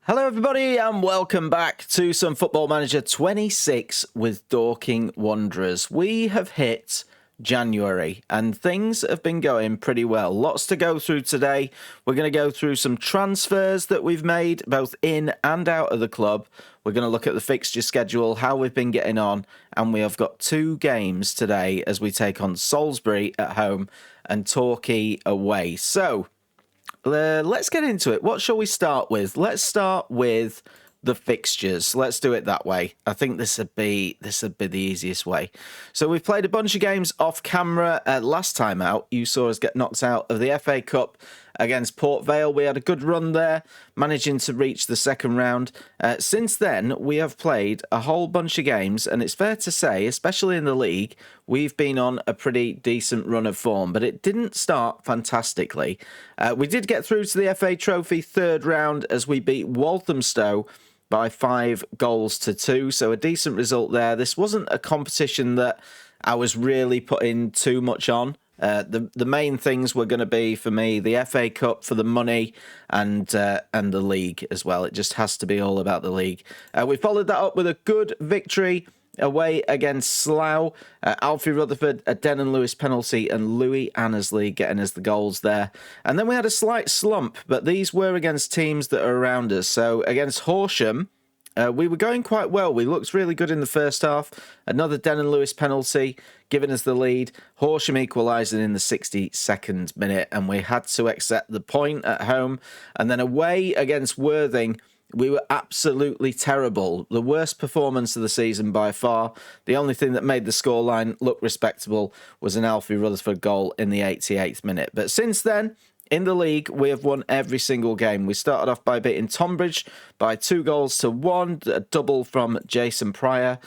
Hello everybody and welcome back to some Football Manager 26 with Dorking Wanderers. We have hit January and things have been going pretty well. Lots to go through today. We're going to go through some transfers that we've made both in and out of the club. We're going to look at the fixture schedule, how we've been getting on, and we have got two games today as we take on Salisbury at home and Torquay away. So let's get into it. What shall we start with? Let's start with the fixtures. Let's do it that way. I think this would be the easiest way. So we've played a bunch of games off camera. Last time out, you saw us get knocked out of the FA Cup against Port Vale. We had a good run there, managing to reach the second round. Since then, we have played a whole bunch of games, and it's fair to say, especially in the league, we've been on a pretty decent run of form, but it didn't start fantastically. We did get through to the FA Trophy third round as we beat Walthamstow by 5-2, so a decent result there. This wasn't a competition that I was really putting too much on. The main things were going to be for me the FA Cup for the money and the league as well. It just has to be all about the league. We followed that up with a good victory away against Slough. Alfie Rutherford, a Denon Lewis penalty, and Louis Annesley getting us the goals there. And then we had a slight slump, but these were against teams that are around us. So against Horsham, we were going quite well. We looked really good in the first half. Another Denon Lewis penalty, giving us the lead. Horsham equalising in the 62nd minute, and we had to accept the point at home. And then away against Worthing, we were absolutely terrible. The worst performance of the season by far. The only thing that made the scoreline look respectable was an Alfie Rutherford goal in the 88th minute. But since then, in the league, we have won every single game. We started off by beating Tonbridge by 2-1, a double from Jason Pryor.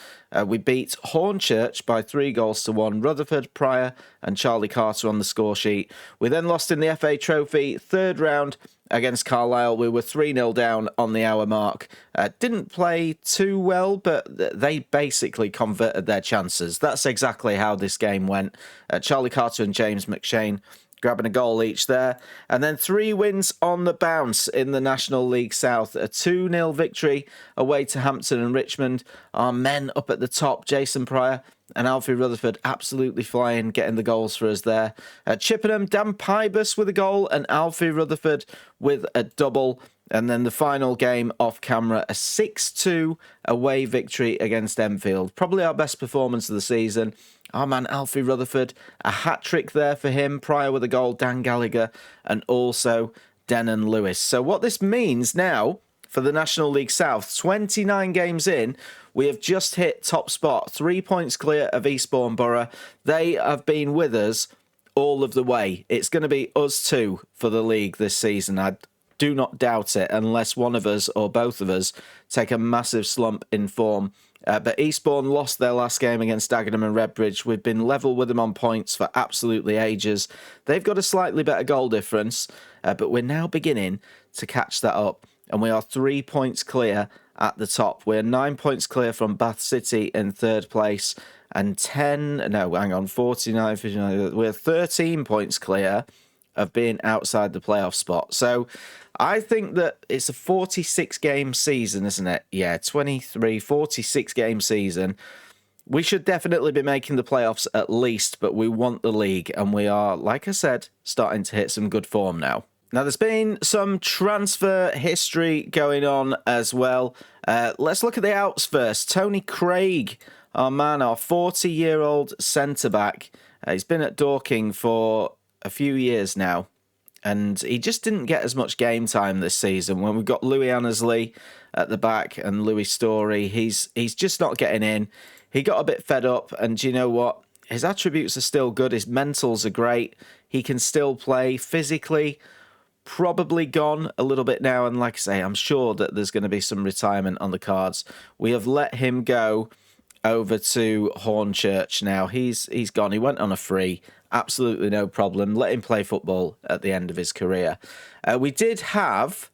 We beat Hornchurch by 3-1, Rutherford, Pryor and Charlie Carter on the score sheet. We then lost in the FA Trophy, third round against Carlisle. We were 3-0 down on the hour mark. Didn't play too well, but they basically converted their chances. That's exactly how this game went. Charlie Carter and James McShane grabbing a goal each there. And then 3 wins on the bounce in the National League South. A 2-0 victory away to Hampton and Richmond. Our men up at the top, Jason Pryor and Alfie Rutherford, absolutely flying, getting the goals for us there. At Chippenham, Dan Pybus with a goal and Alfie Rutherford with a double. And then the final game off camera, a 6-2 away victory against Enfield. Probably our best performance of the season. Our man Alfie Rutherford, a hat-trick there for him. Pryor with a goal, Dan Gallagher, and also Denon Lewis. So what this means now for the National League South, 29 games in, we have just hit top spot, 3 points clear of Eastbourne Borough. They have been with us all of the way. It's going to be us two for the league this season. I do not doubt it, unless one of us or both of us take a massive slump in form. But Eastbourne lost their last game against Dagenham and Redbridge. We've been level with them on points for absolutely ages. They've got a slightly better goal difference, but we're now beginning to catch that up. And we are 3 points clear at the top. We're 9 points clear from Bath City in third place. And 49, 59. We're 13 points clear of being outside the playoff spot. So I think that it's a 46-game season, isn't it? Yeah, 46-game season. We should definitely be making the playoffs at least, but we want the league. And we are, like I said, starting to hit some good form now. Now, there's been some transfer history going on as well. Let's look at the outs first. Tony Craig, our man, our 40-year-old centre-back. He's been at Dorking for a few years now, and he just didn't get as much game time this season. When we've got Louis Annesley at the back and Louis Story, he's just not getting in. He got a bit fed up, and do you know what? His attributes are still good. His mentals are great. He can still play physically. Probably gone a little bit now, and like I say, I'm sure that there's going to be some retirement on the cards. We have let him go over to Hornchurch now. He's gone. He went on a free. Absolutely no problem. Let him play football at the end of his career. We did have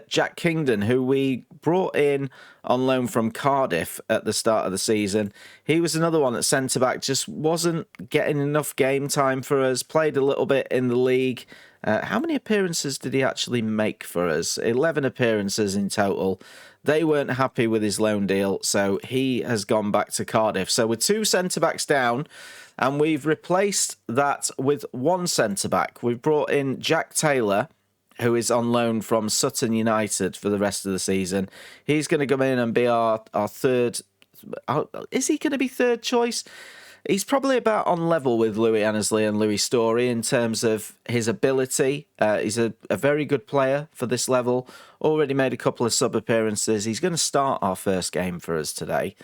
Jack Kingdon, who we brought in on loan from Cardiff at the start of the season. He was another one that centre-back just wasn't getting enough game time for us, played a little bit in the league. How many appearances did he actually make for us? 11 appearances in total. They weren't happy with his loan deal, so he has gone back to Cardiff. So we're 2 centre-backs down, and we've replaced that with 1 centre-back. We've brought in Jack Taylor, who is on loan from Sutton United for the rest of the season. He's going to come in and be our third... Is he going to be third choice? He's probably about on level with Louis Annesley and Louis Story in terms of his ability. He's a very good player for this level. Already made a couple of sub-appearances. He's going to start our first game for us today.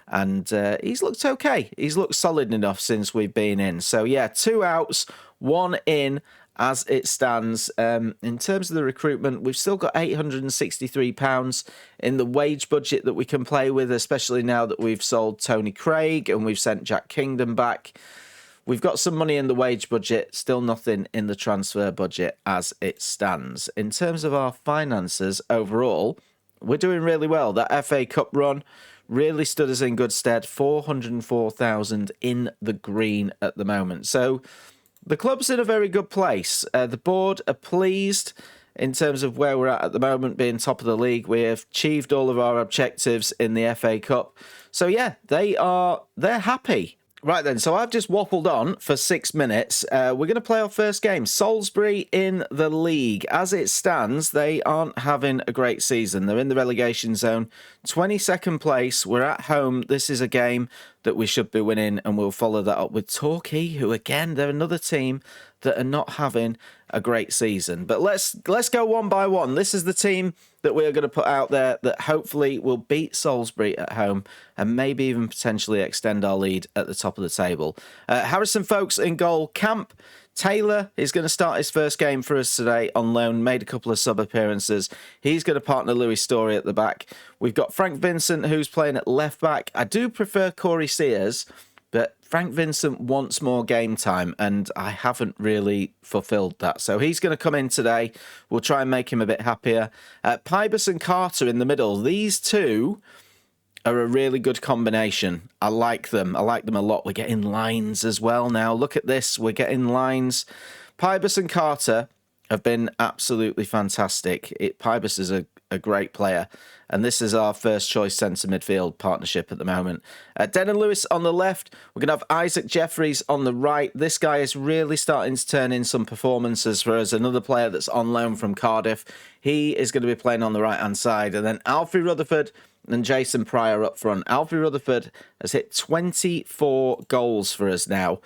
And he's looked okay. He's looked solid enough since we've been in. So, yeah, 2 outs, 1 in as it stands. In terms of the recruitment, we've still got £863 in the wage budget that we can play with, especially now that we've sold Tony Craig and we've sent Jack Kingdon back. We've got some money in the wage budget, still nothing in the transfer budget as it stands. In terms of our finances overall, we're doing really well. That FA Cup run really stood us in good stead. 404,000 in the green at the moment. So the club's in a very good place. The board are pleased in terms of where we're at the moment, being top of the league. We have achieved all of our objectives in the FA Cup. So yeah, they're happy. Right then, so I've just waffled on for 6 minutes. We're going to play our first game. Salisbury in the league. As it stands, they aren't having a great season. They're in the relegation zone. 22nd place. We're at home. This is a game that we should be winning, and we'll follow that up with Torquay, who, again, they're another team that are not having a great season. But let's go one by one. This is the team that we are going to put out there that hopefully will beat Salisbury at home and maybe even potentially extend our lead at the top of the table. Harrison Folkes in goal. Camp Taylor is going to start his first game for us today on loan, made a couple of sub-appearances. He's going to partner Louis Story at the back. We've got Frank Vincent, who's playing at left back. I do prefer Corey Sears, but Frank Vincent wants more game time, and I haven't really fulfilled that. So he's going to come in today. We'll try and make him a bit happier. Pybus and Carter in the middle. These two are a really good combination. I like them. I like them a lot. We're getting lines as well now. Look at this. We're getting lines. Pybus and Carter have been absolutely fantastic. Pybus is a great player, and this is our first choice centre midfield partnership at the moment. Denan Lewis on the left. We're going to have Isaac Jeffries on the right. This guy is really starting to turn in some performances for us. Another player that's on loan from Cardiff. He is going to be playing on the right-hand side. And then Alfie Rutherford and Jason Pryor up front. Alfie Rutherford has hit 24 goals for us now.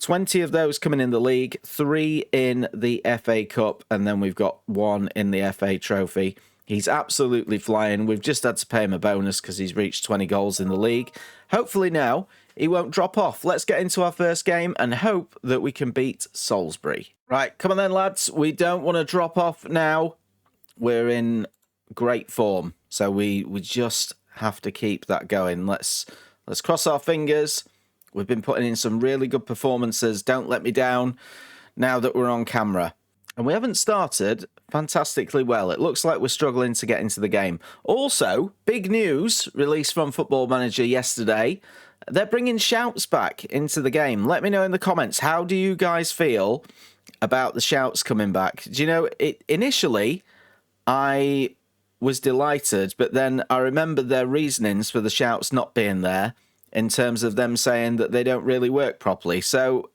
20 of those coming in the league, 3 in the FA Cup, and then we've got 1 in the FA Trophy. He's absolutely flying. We've just had to pay him a bonus because he's reached 20 goals in the league. Hopefully now he won't drop off. Let's get into our first game and hope that we can beat Salisbury. Right, come on then, lads. We don't want to drop off now. We're in great form, so we just have to keep that going. Let's cross our fingers. We've been putting in some really good performances. Don't let me down now that we're on camera. And we haven't started fantastically well. It looks like we're struggling to get into the game. Also, big news released from Football Manager yesterday. They're bringing shouts back into the game. Let me know in the comments. How do you guys feel about the shouts coming back? Do you know, initially, I was delighted, but then I remembered their reasonings for the shouts not being there in terms of them saying that they don't really work properly. So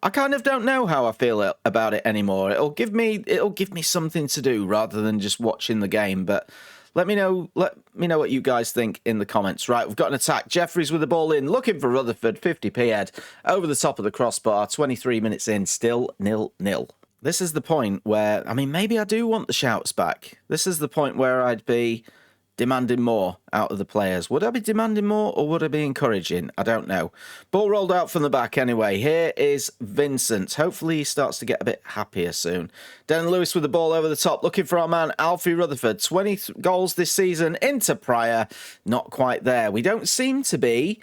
I kind of don't know how I feel about it anymore. It'll give me something to do rather than just watching the game. But let me know what you guys think in the comments. Right, we've got an attack. Jeffries with the ball in, looking for Rutherford. 50p head over the top of the crossbar. 23 minutes in, still 0-0. This is the point where, I mean, maybe I do want the shouts back. This is the point where I'd be demanding more out of the players. Would I be demanding more or would I be encouraging? I don't know. Ball rolled out from the back anyway. Here is Vincent. Hopefully he starts to get a bit happier soon. Denan Lewis with the ball over the top, looking for our man Alfie Rutherford. 20 goals this season into Pryor. Not quite there. We don't seem to be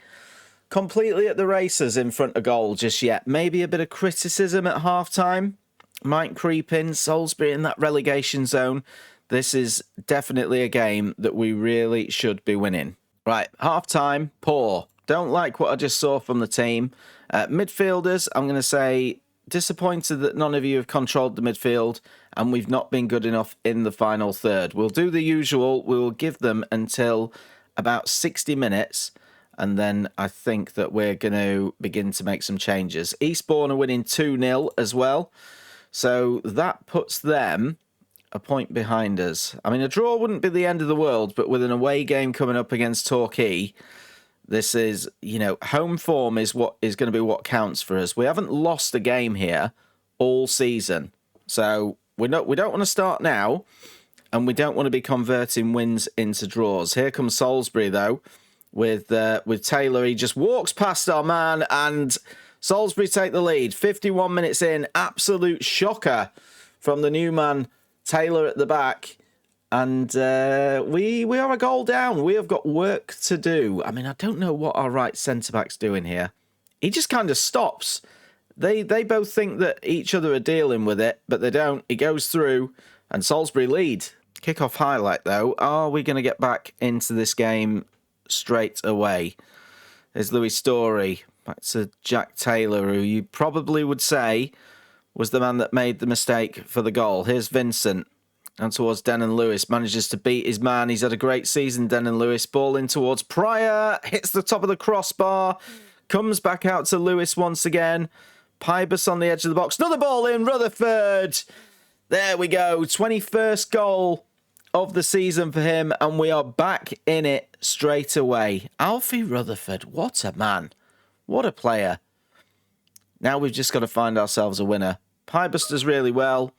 completely at the races in front of goal just yet. Maybe a bit of criticism at half-time might creep in. Salisbury in that relegation zone. This is definitely a game that we really should be winning. Right, half-time, poor. Don't like what I just saw from the team. Midfielders, I'm going to say disappointed that none of you have controlled the midfield and we've not been good enough in the final third. We'll do the usual. We'll give them until about 60 minutes and then I think that we're going to begin to make some changes. Eastbourne are winning 2-0 as well. So that puts them a point behind us. I mean, a draw wouldn't be the end of the world, but with an away game coming up against Torquay, this is, home form is what is going to be what counts for us. We haven't lost a game here all season. So we don't want to start now, and we don't want to be converting wins into draws. Here comes Salisbury, though, with Taylor. He just walks past our man, and Salisbury take the lead. 51 minutes in, absolute shocker from the new man, Taylor at the back. And we are a goal down. We have got work to do. I mean, I don't know what our right centre-back's doing here. He just kind of stops. They both think that each other are dealing with it, but they don't. He goes through, and Salisbury lead. Kick-off highlight, though. Are we going to get back into this game straight away? There's Louis Story. Back to Jack Taylor, who you probably would say was the man that made the mistake for the goal. Here's Vincent. And towards Denon Lewis, manages to beat his man. He's had a great season, Denon Lewis. Ball in towards Pryor, hits the top of the crossbar, comes back out to Lewis once again. Pybus on the edge of the box. Another ball in, Rutherford. There we go. 21st goal of the season for him, and we are back in it straight away. Alfie Rutherford, what a man. What a player. Now we've just got to find ourselves a winner. Pybus does really well.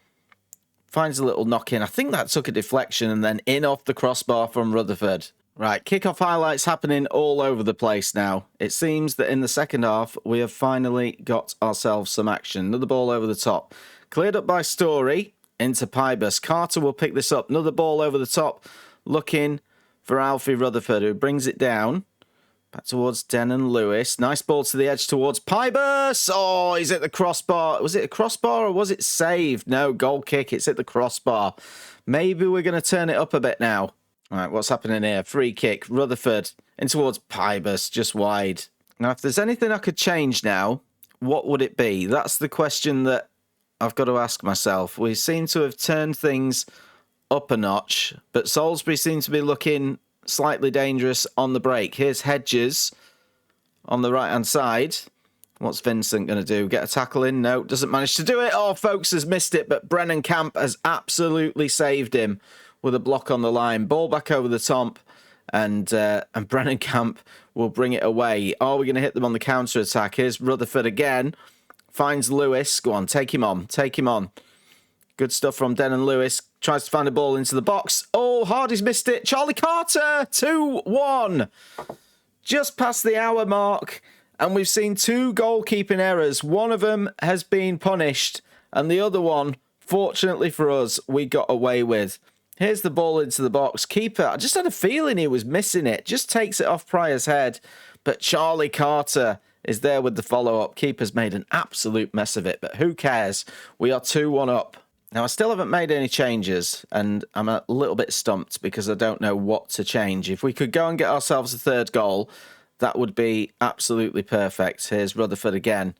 Finds a little knock in. I think that took a deflection and then in off the crossbar from Rutherford. Right, kickoff highlights happening all over the place now. It seems that in the second half, we have finally got ourselves some action. Another ball over the top. Cleared up by Story into Pybus. Carter will pick this up. Another ball over the top. Looking for Alfie Rutherford, who brings it down. Back towards Denon Lewis. Nice ball to the edge towards Pybus. Oh, he's at the crossbar. Was it a crossbar or was it saved? No, goal kick. It's at the crossbar. Maybe we're going to turn it up a bit now. All right, what's happening here? Free kick. Rutherford in towards Pybus, just wide. Now, if there's anything I could change now, what would it be? That's the question that I've got to ask myself. We seem to have turned things up a notch, but Salisbury seems to be looking slightly dangerous on the break. Here's Hedges on the right-hand side. What's Vincent going to do? Get a tackle in? No, doesn't manage to do it. Oh, Folks has missed it, but Brennan Camp has absolutely saved him with a block on the line. Ball back over the top, and Brennan Camp will bring it away. Are we going to hit them on the counter-attack? Here's Rutherford again. Finds Lewis. Go on, take him on. Take him on. Good stuff from Denon Lewis. Tries to find a ball into the box. Oh, Hardy's missed it. Charlie Carter, 2-1. Just past the hour mark, and we've seen two goalkeeping errors. One of them has been punished, and the other one, fortunately for us, we got away with. Here's the ball into the box. Keeper, I just had a feeling he was missing it. Just takes it off Pryor's head. But Charlie Carter is there with the follow-up. Keeper's made an absolute mess of it, but who cares? We are 2-1 up. Now, I still haven't made any changes, and I'm a little bit stumped because I don't know what to change. If we could go and get ourselves a third goal, that would be absolutely perfect. Here's Rutherford again.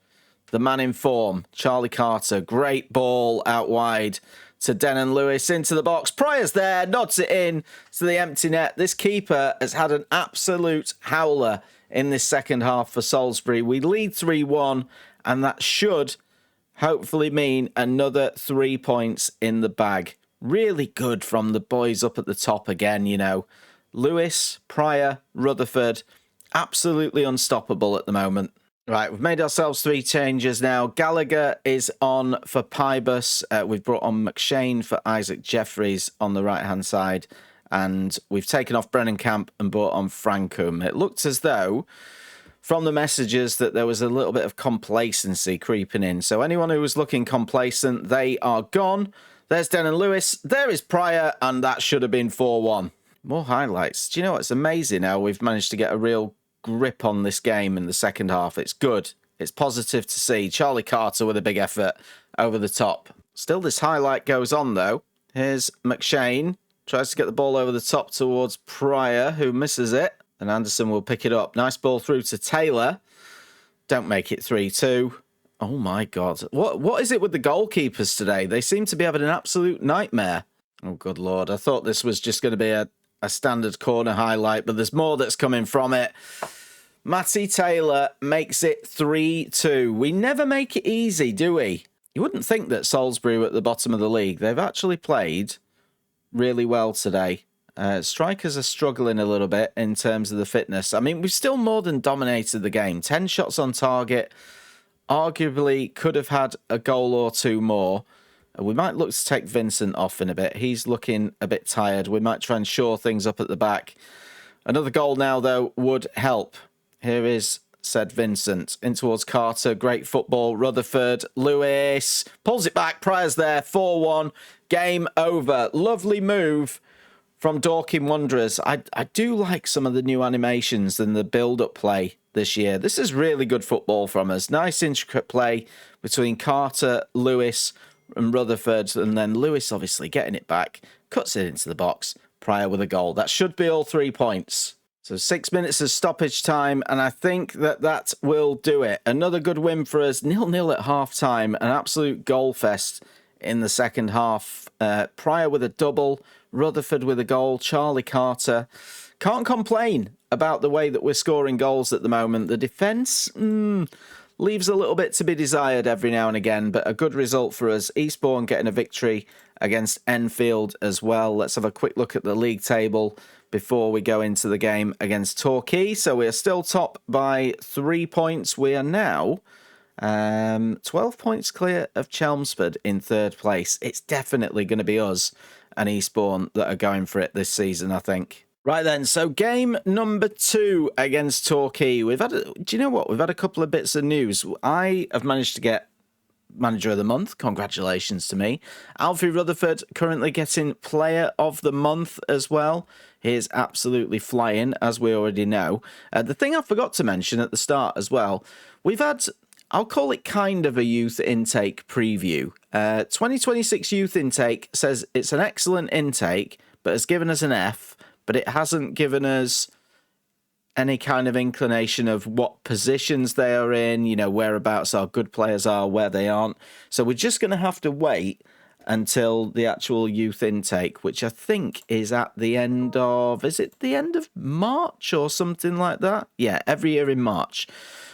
The man in form, Charlie Carter. Great ball out wide to Denon Lewis into the box. Pryor's there, nods it in to the empty net. This keeper has had an absolute howler in this second half for Salisbury. We lead 3-1, and that should hopefully mean another 3 points in the bag. Really good from the boys up at the top again, you know. Lewis, Pryor, Rutherford, absolutely unstoppable at the moment. Right, we've made ourselves 3 changes now. Gallagher is on for Pybus. We've brought on McShane for Isaac Jeffries on the right-hand side. And we've taken off Brennan Camp and brought on Frankum. It looked as though, from the messages, that there was a little bit of complacency creeping in. So anyone who was looking complacent, they are gone. There's Denon Lewis. There is Pryor, and that should have been 4-1. More highlights. Do you know what? It's amazing how we've managed to get a real grip on this game in the second half. It's good. It's positive to see. Charlie Carter with a big effort over the top. Still, this highlight goes on, though. Here's McShane. Tries to get the ball over the top towards Pryor, who misses it. And Anderson will pick it up. Nice ball through to Taylor. Don't make it 3-2. Oh, my God. What is it with the goalkeepers today? They seem to be having an absolute nightmare. Oh, good Lord. I thought this was just going to be a standard corner highlight, but there's more that's coming from it. Matty Taylor makes it 3-2. We never make it easy, do we? You wouldn't think that Salisbury were at the bottom of the league. They've actually played really well today. Strikers are struggling a little bit in terms of the fitness. I mean, we've still more than dominated the game. 10 shots on target. Arguably could have had a goal or two more. We might look to take Vincent off in a bit. He's looking a bit tired. We might try and shore things up at the back. Another goal now, though, would help. Here is said Vincent. In towards Carter. Great football. Rutherford. Lewis. Pulls it back. Pryor's there. 4-1. Game over. Lovely move from Dorking Wanderers. I do like some of the new animations and the build-up play this year. This is really good football from us. Nice intricate play between Carter, Lewis and Rutherford. And then Lewis obviously getting it back. Cuts it into the box. Pryor with a goal. That should be all 3 points. So 6 minutes of stoppage time, and I think that will do it. Another good win for us. 0-0 at half-time. An absolute goal fest in the second half. Pryor with a double. Rutherford with a goal. Charlie Carter. Can't complain about the way that we're scoring goals at the moment. The defence leaves a little bit to be desired every now and again, but a good result for us. Eastbourne getting a victory against Enfield as well. Let's have a quick look at the league table before we go into the game against Torquay. So we are still top by 3 points. We are now 12 points clear of Chelmsford in third place. It's definitely going to be us and Eastbourne that are going for it this season, I think. Right then, so game number 2 against Torquay. Do you know what? We've had a couple of bits of news. I have managed to get Manager of the Month. Congratulations to me. Alfie Rutherford currently getting Player of the Month as well. He is absolutely flying, as we already know. The thing I forgot to mention at the start as well, we've had, I'll call it kind of a youth intake preview. 2026 youth intake says it's an excellent intake, but has given us an F, but it hasn't given us any kind of inclination of what positions they are in, you know, whereabouts our good players are, where they aren't. So we're just going to have to wait until the actual youth intake, which I think is at the end of, is it the end of March or something like that? Yeah, every year in March.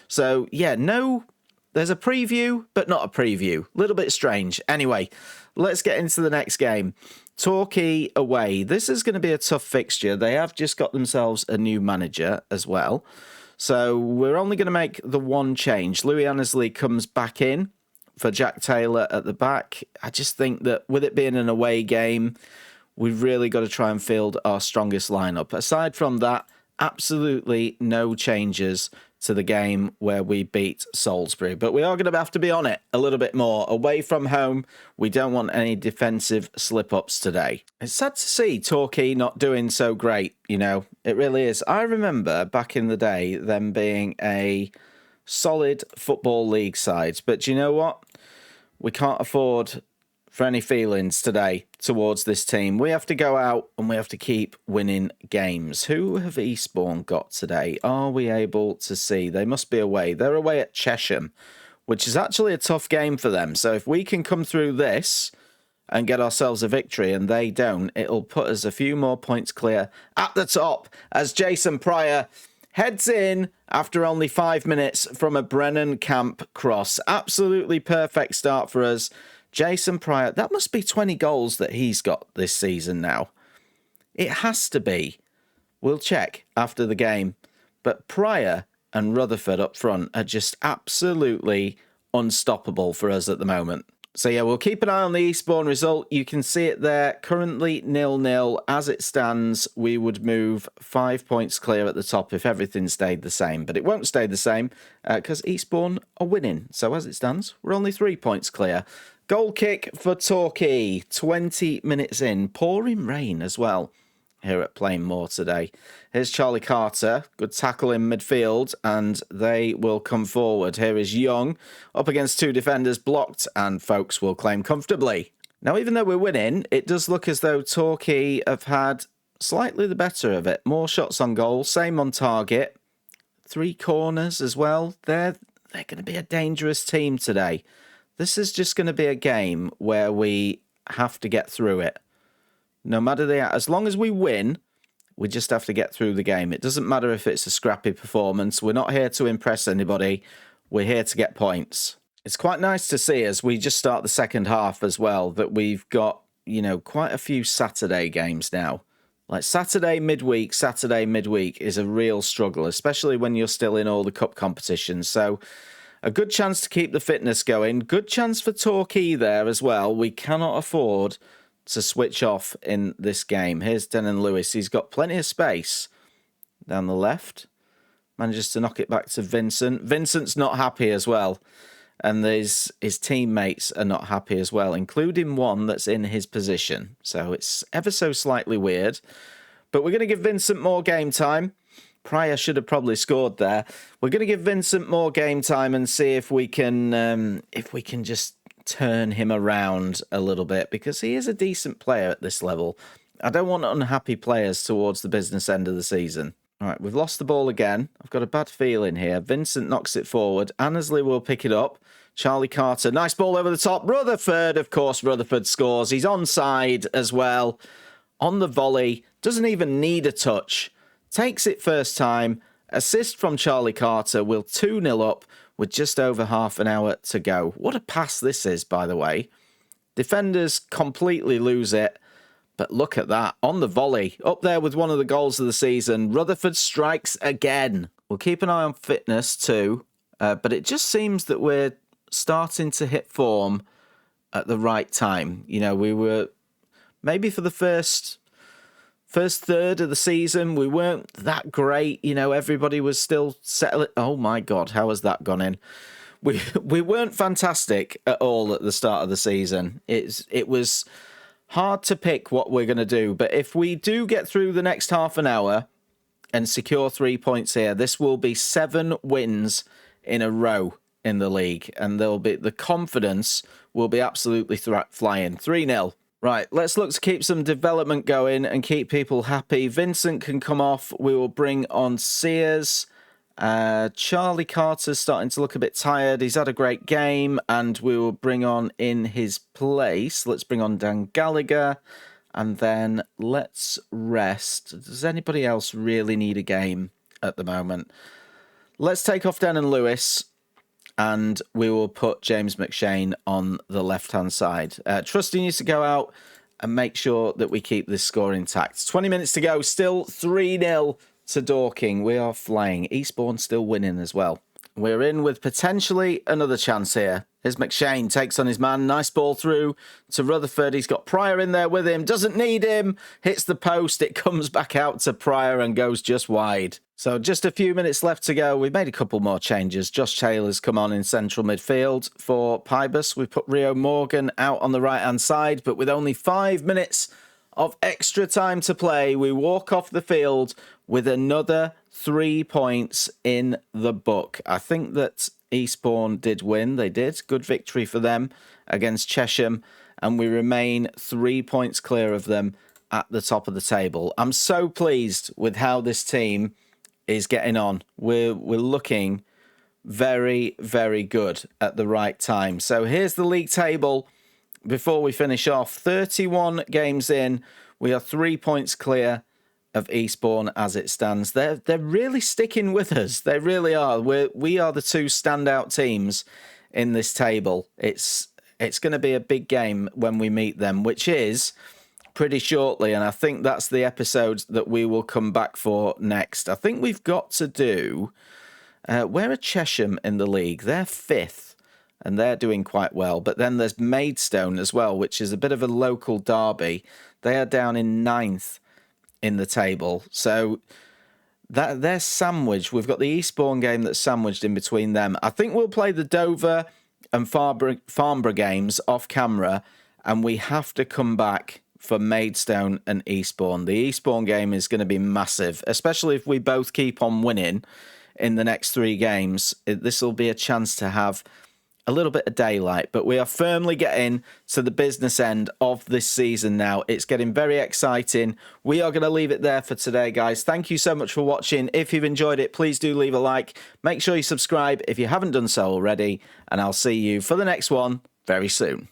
So yeah, no, there's a preview, but not a preview. A little bit strange. Anyway, let's get into the next game. Torquay away. This is going to be a tough fixture. They have just got themselves a new manager as well. So we're only going to make the one change. Louis Annesley comes back in for Jack Taylor at the back. I just think that with it being an away game, we've really got to try and field our strongest lineup. Aside from that, absolutely no changes to the game where we beat Salisbury. But we are going to have to be on it a little bit more. Away from home, we don't want any defensive slip-ups today. It's sad to see Torquay not doing so great, you know. It really is. I remember back in the day them being a solid Football League side. But do you know what? We can't afford for any feelings today towards this team. We have to go out and we have to keep winning games. Who have Eastbourne got today? Are we able to see? They must be away. They're away at Chesham, which is actually a tough game for them. So if we can come through this and get ourselves a victory and they don't, it'll put us a few more points clear at the top as Jason Pryor heads in after only 5 minutes from a Brennan Camp cross. Absolutely perfect start for us. Jason Pryor, that must be 20 goals that he's got this season now. It has to be. We'll check after the game. But Pryor and Rutherford up front are just absolutely unstoppable for us at the moment. So yeah, we'll keep an eye on the Eastbourne result. You can see it there, currently 0-0. As it stands, we would move 5 points clear at the top if everything stayed the same. But it won't stay the same because Eastbourne are winning. So as it stands, we're only 3 points clear. Goal kick for Torquay, 20 minutes in. Pouring rain as well. here at Plainmoor today. Here's Charlie Carter, good tackle in midfield, and they will come forward. Here is Young, up against 2 defenders, blocked, and folks will claim comfortably. Now, even though we're winning, it does look as though Torquay have had slightly the better of it. More shots on goal, same on target, 3 corners as well. They're going to be a dangerous team today. This is just going to be a game where we have to get through it. No matter as long as we win, we just have to get through the game. It doesn't matter if it's a scrappy performance. We're not here to impress anybody. We're here to get points. It's quite nice to see as we just start the second half as well that we've got, quite a few Saturday games now. Like Saturday midweek is a real struggle, especially when you're still in all the cup competitions. So a good chance to keep the fitness going. Good chance for Torquay there as well. We cannot afford to switch off in this game. Here's Denon Lewis. He's got plenty of space down the left. Manages to knock it back to Vincent. Vincent's not happy as well. And his teammates are not happy as well, including one that's in his position. So it's ever so slightly weird. But we're going to give Vincent more game time. Pryor should have probably scored there. We're going to give Vincent more game time and see if we can just turn him around a little bit, because he is a decent player at this level. I don't want unhappy players towards the business end of the season. All right, we've lost the ball again. I've got a bad feeling here. Vincent knocks it forward. Annesley will pick it up. Charlie Carter, nice ball over the top. Rutherford, of course, Rutherford scores. He's onside as well. On the volley, doesn't even need a touch. Takes it first time. Assist from Charlie Carter. We're 2-0 up with just over half an hour to go. What a pass this is, by the way. Defenders completely lose it. But look at that. On the volley. Up there with one of the goals of the season. Rutherford strikes again. We'll keep an eye on fitness too. But it just seems that we're starting to hit form at the right time. We were maybe for the first third of the season, we weren't that great. Everybody was still settling. Oh my God, how has that gone in? We weren't fantastic at all at the start of the season. It was hard to pick what we're going to do. But if we do get through the next half an hour and secure 3 points here, this will be 7 wins in a row in the league. And the confidence will be absolutely flying. 3-0. Right, let's look to keep some development going and keep people happy. Vincent can come off. We will bring on Sears. Charlie Carter's starting to look a bit tired. He's had a great game, and we will bring on in his place. Let's bring on Dan Gallagher, and then let's rest. Does anybody else really need a game at the moment? Let's take off Denon Lewis, and we will put James McShane on the left-hand side. Trusty needs to go out and make sure that we keep this score intact. 20 minutes to go, still 3-0 to Dorking. We are flying. Eastbourne still winning as well. We're in with potentially another chance here. Here's McShane, takes on his man. Nice ball through to Rutherford. He's got Pryor in there with him. Doesn't need him. Hits the post. It comes back out to Pryor and goes just wide. So just a few minutes left to go. We've made a couple more changes. Josh Taylor's come on in central midfield for Pybus. We've put Rio Morgan out on the right-hand side, but with only 5 minutes of extra time to play, we walk off the field with another 3 points in the book. I think that Eastbourne did win. They did. Good victory for them against Chesham, and we remain 3 points clear of them at the top of the table. I'm so pleased with how this team is getting on. We're looking very, very good at the right time. So here's the league table before we finish off. 31 games in. We are 3 points clear of Eastbourne as it stands. They're really sticking with us. They really are. We are the 2 standout teams in this table. It's going to be a big game when we meet them, which is pretty shortly, and I think that's the episode that we will come back for next. I think we've got to do... where are Chesham in the league? They're 5th, and they're doing quite well. But then there's Maidstone as well, which is a bit of a local derby. They are down in 9th in the table. So they're sandwiched. We've got the Eastbourne game that's sandwiched in between them. I think we'll play the Dover and Farnborough games off camera, and we have to come back for Maidstone and Eastbourne. The Eastbourne game is going to be massive, especially if we both keep on winning in the next 3 games. This will be a chance to have a little bit of daylight, but we are firmly getting to the business end of this season now. It's getting very exciting. We are going to leave it there for today, guys. Thank you so much for watching. If you've enjoyed it, please do leave a like. Make sure you subscribe if you haven't done so already, and I'll see you for the next one very soon.